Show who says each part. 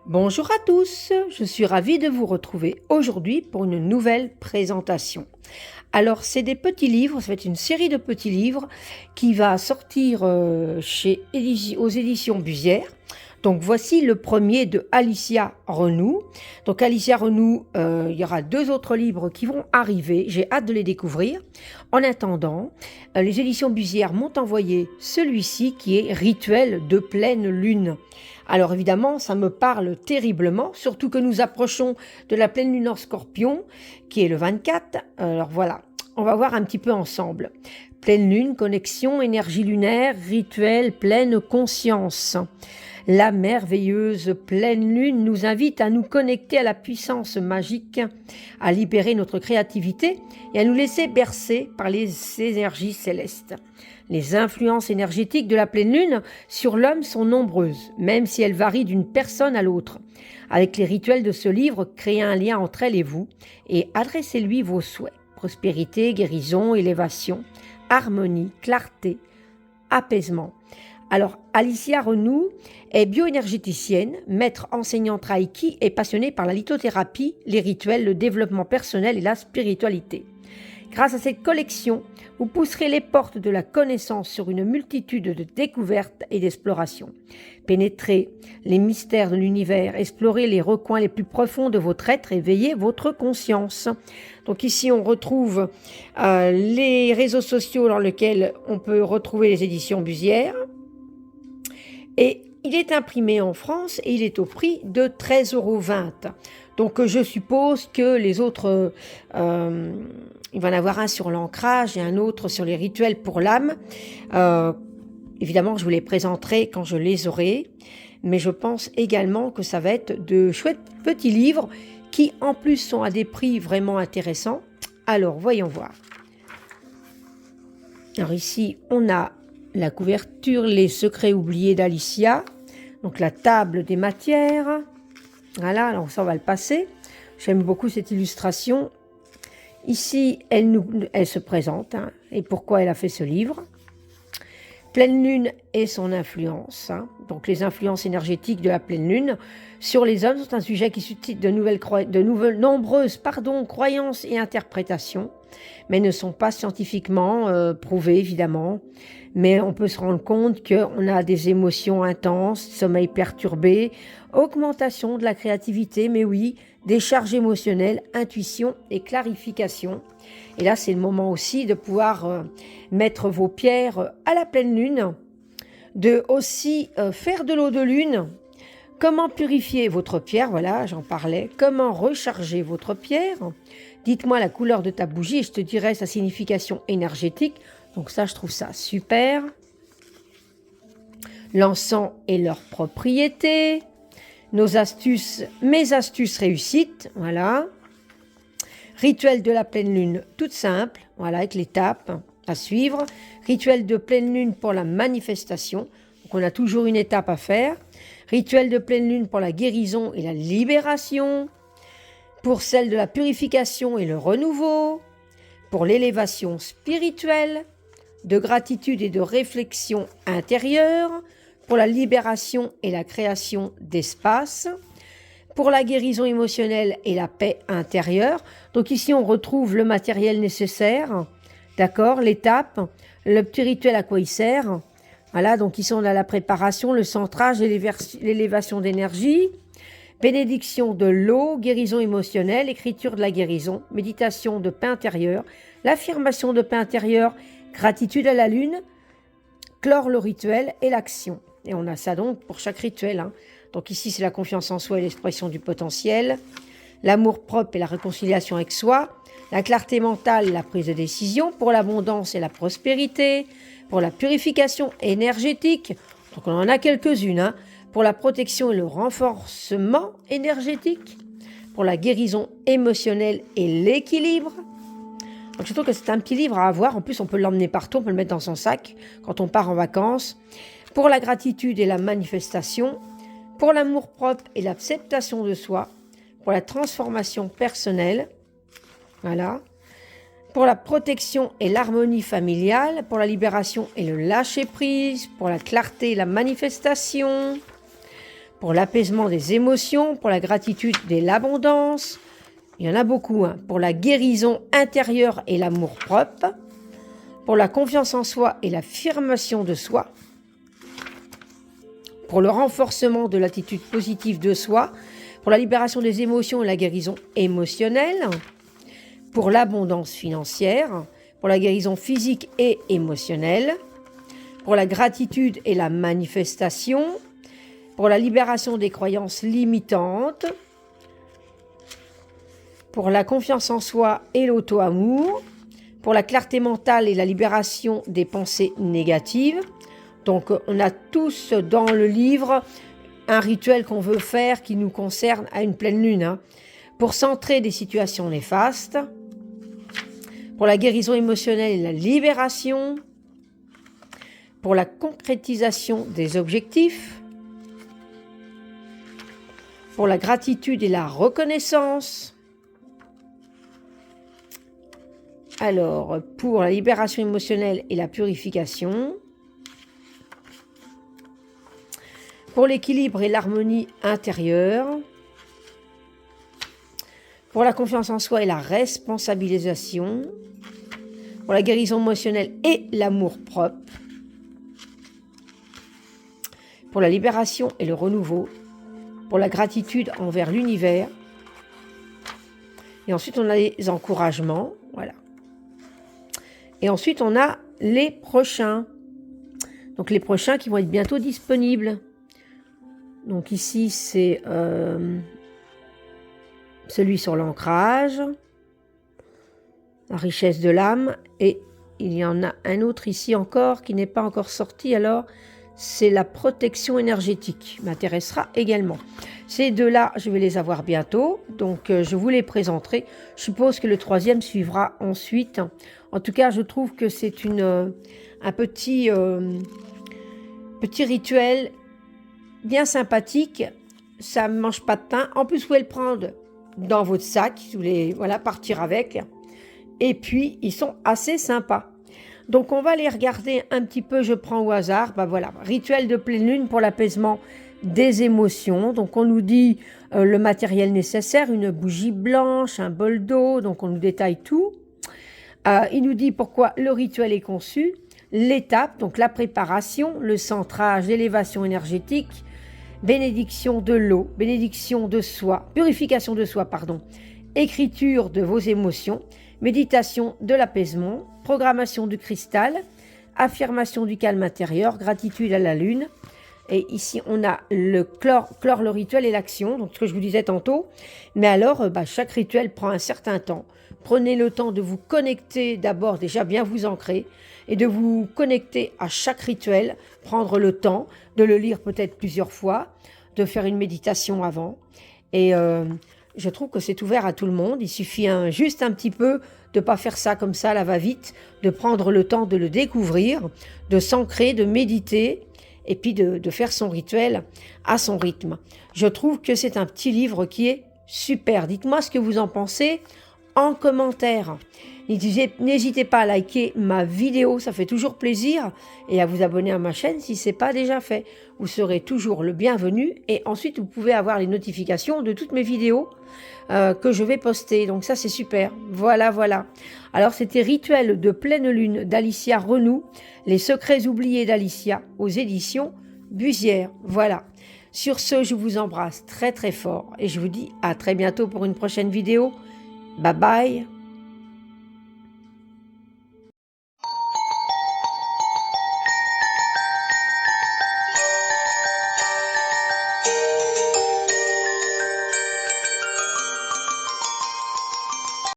Speaker 1: Bonjour à tous, je suis ravie de vous retrouver aujourd'hui pour une nouvelle présentation. Alors c'est des petits livres, ça va être une série de petits livres qui va sortir aux éditions Busière. Donc voici le premier de Alicia Renoux. Donc Alicia Renoux, il y aura 2 autres livres qui vont arriver, j'ai hâte de les découvrir. En attendant, les éditions Busière m'ont envoyé celui-ci qui est Rituel de pleine lune. Alors évidemment, ça me parle terriblement, surtout que nous approchons de la pleine lune en Scorpion, qui est le 24. Alors voilà, on va voir un petit peu ensemble. Pleine lune, connexion, énergie lunaire, rituel, pleine conscience. La merveilleuse pleine lune nous invite à nous connecter à la puissance magique, à libérer notre créativité et à nous laisser bercer par les énergies célestes. Les influences énergétiques de la pleine lune sur l'homme sont nombreuses, même si elles varient d'une personne à l'autre. Avec les rituels de ce livre, créez un lien entre elle et vous et adressez-lui vos souhaits. Prospérité, guérison, élévation, harmonie, clarté, apaisement. Alors, Alicia Renoux est bioénergéticienne, maître enseignante Reiki et passionnée par la lithothérapie, les rituels, le développement personnel et la spiritualité. Grâce à cette collection, vous pousserez les portes de la connaissance sur une multitude de découvertes et d'explorations. Pénétrez les mystères de l'univers, explorez les recoins les plus profonds de votre être, éveillez votre conscience. Donc ici, on retrouve les réseaux sociaux dans lesquels on peut retrouver les éditions Busière. Et il est imprimé en France et il est au prix de 13,20 €. Donc je suppose que les autres, il va en avoir un sur l'ancrage et un autre sur les rituels pour l'âme. Évidemment, je vous les présenterai quand je les aurai. Mais je pense également que ça va être de chouettes petits livres qui en plus sont à des prix vraiment intéressants. Alors voyons voir. Alors ici, on a la couverture, les secrets oubliés d'Alicia. Donc la table des matières. Voilà, alors ça on va le passer. J'aime beaucoup cette illustration. Ici, elle se présente et pourquoi elle a fait ce livre. Pleine lune et son influence. Donc les influences énergétiques de la pleine lune sur les hommes sont un sujet qui suscite de nombreuses croyances et interprétations, mais ne sont pas scientifiquement prouvées évidemment. Mais on peut se rendre compte qu'on a des émotions intenses, sommeil perturbé, augmentation de la créativité, mais oui, des charges émotionnelles, intuition et clarification. Et là, c'est le moment aussi de pouvoir mettre vos pierres à la pleine lune, de aussi faire de l'eau de lune. Comment purifier votre pierre? Voilà, j'en parlais. Comment recharger votre pierre? Dites-moi la couleur de ta bougie et je te dirai sa signification énergétique. Donc ça, je trouve ça super. L'encens et leurs propriétés. Nos astuces, mes astuces réussites. Voilà. Rituel de la pleine lune, toute simple. Voilà, avec l'étape à suivre. Rituel de pleine lune pour la manifestation. Donc on a toujours une étape à faire. Rituel de pleine lune pour la guérison et la libération. Pour celle de la purification et le renouveau. Pour l'élévation spirituelle. De gratitude et de réflexion intérieure, pour la libération et la création d'espace, pour la guérison émotionnelle et la paix intérieure. Donc ici, on retrouve le matériel nécessaire, d'accord, l'étape, le petit rituel à quoi il sert. Voilà, donc ici, on a la préparation, le centrage et l'élévation d'énergie, bénédiction de l'eau, guérison émotionnelle, écriture de la guérison, méditation de paix intérieure, l'affirmation de paix intérieure, gratitude à la lune, clore le rituel et l'action. Et on a ça donc pour chaque rituel. Donc ici, c'est la confiance en soi et l'expression du potentiel, l'amour propre et la réconciliation avec soi, la clarté mentale et la prise de décision, pour l'abondance et la prospérité, pour la purification énergétique, donc on en a quelques-unes, pour la protection et le renforcement énergétique, pour la guérison émotionnelle et l'équilibre. Donc je trouve que c'est un petit livre à avoir. En plus, on peut l'emmener partout, on peut le mettre dans son sac quand on part en vacances. Pour la gratitude et la manifestation, pour l'amour-propre et l'acceptation de soi, pour la transformation personnelle, voilà. Pour la protection et l'harmonie familiale, pour la libération et le lâcher-prise, pour la clarté et la manifestation, pour l'apaisement des émotions, pour la gratitude et l'abondance. Il y en a beaucoup, hein. Pour la guérison intérieure et l'amour-propre, pour la confiance en soi et l'affirmation de soi, pour le renforcement de l'attitude positive de soi, pour la libération des émotions et la guérison émotionnelle, pour l'abondance financière, pour la guérison physique et émotionnelle, pour la gratitude et la manifestation, pour la libération des croyances limitantes, pour la confiance en soi et l'auto-amour, pour la clarté mentale et la libération des pensées négatives. Donc on a tous dans le livre un rituel qu'on veut faire qui nous concerne à une pleine lune, hein, pour centrer des situations néfastes, pour la guérison émotionnelle et la libération, pour la concrétisation des objectifs, pour la gratitude et la reconnaissance. Alors, pour la libération émotionnelle et la purification, pour l'équilibre et l'harmonie intérieure, pour la confiance en soi et la responsabilisation, pour la guérison émotionnelle et l'amour-propre, pour la libération et le renouveau, pour la gratitude envers l'univers. Et ensuite, on a les encouragements, voilà. Et ensuite, on a les prochains. Donc, les prochains qui vont être bientôt disponibles. Donc, ici, c'est celui sur l'ancrage, la richesse de l'âme. Et il y en a un autre ici encore qui n'est pas encore sorti. Alors, c'est la protection énergétique, qui m'intéressera également. Ces deux-là, je vais les avoir bientôt. Donc, je vous les présenterai. Je suppose que le troisième suivra ensuite. En tout cas, je trouve que c'est un petit rituel bien sympathique. Ça ne mange pas de pain. En plus, vous pouvez le prendre dans votre sac. Si vous voulez partir avec. Et puis, ils sont assez sympas. Donc, on va les regarder un petit peu. Je prends au hasard. Voilà, rituel de pleine lune pour l'apaisement des émotions. Donc, on nous dit le matériel nécessaire, une bougie blanche, un bol d'eau. Donc, on nous détaille tout. Il nous dit pourquoi le rituel est conçu, l'étape, donc la préparation, le centrage, l'élévation énergétique, bénédiction de l'eau, bénédiction de soi, purification de soi, écriture de vos émotions, méditation de l'apaisement, programmation du cristal, affirmation du calme intérieur, gratitude à la lune. Et ici, on a le clore le rituel et l'action, donc ce que je vous disais tantôt. Mais alors, chaque rituel prend un certain temps. Prenez le temps de vous connecter d'abord, déjà bien vous ancrer, et de vous connecter à chaque rituel, prendre le temps de le lire peut-être plusieurs fois, de faire une méditation avant. Et je trouve que c'est ouvert à tout le monde. Il suffit juste un petit peu de ne pas faire ça comme ça, la va-vite, de prendre le temps de le découvrir, de s'ancrer, de méditer, et puis de faire son rituel à son rythme. Je trouve que c'est un petit livre qui est super. Dites-moi ce que vous en pensez en commentaire. N'hésitez pas à liker ma vidéo, ça fait toujours plaisir, et à vous abonner à ma chaîne si ce n'est pas déjà fait. Vous serez toujours le bienvenu, et ensuite vous pouvez avoir les notifications de toutes mes vidéos que je vais poster. Donc ça c'est super. Voilà. Alors c'était Rituel de pleine lune d'Alicia Renoux, les secrets oubliés d'Alicia aux éditions Busière. Voilà. Sur ce, je vous embrasse très très fort et je vous dis à très bientôt pour une prochaine vidéo. Bye bye.